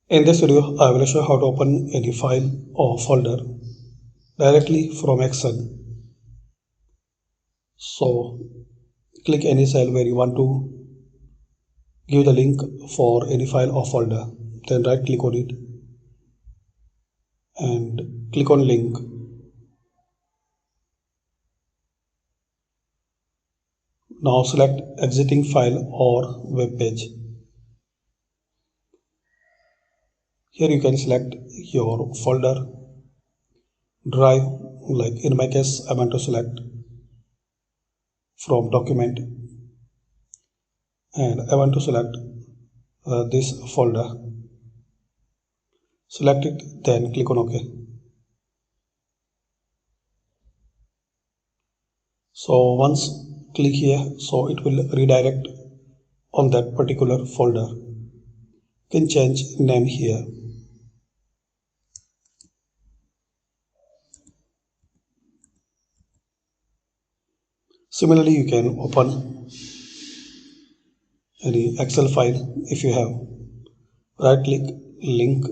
In this video, I will show how to open any file or folder directly from Excel. So, click any cell where you want to give the link for any file or folder. Then right click on it and click on link. Now select exiting file or web page. Here you can select your folder, drive, like in my case I want to select from document and I want to select this folder. Select it, then click on OK. So once click here, so it will redirect on that particular folder. You can change name here. Similarly, you can open any Excel file if you have. Right click, link,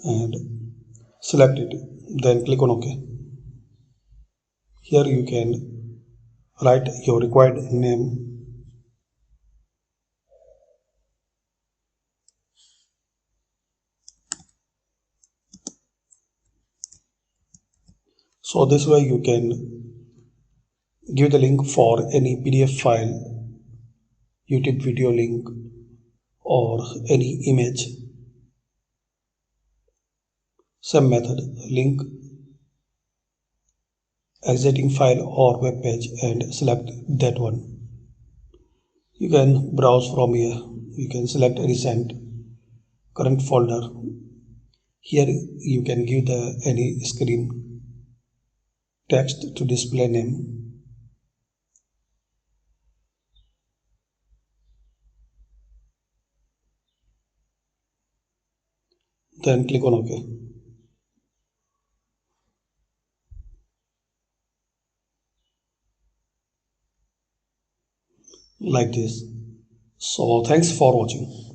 and select it. Then click on OK. Here you can write your required name. So this way you can give the link for any PDF file, YouTube video link, or any image. Same method, link, exiting file or web page and select that one. You can browse from here. You can select recent, current folder. Here you can give the any screen text to display name. Then click on OK. Like this. So thanks for watching.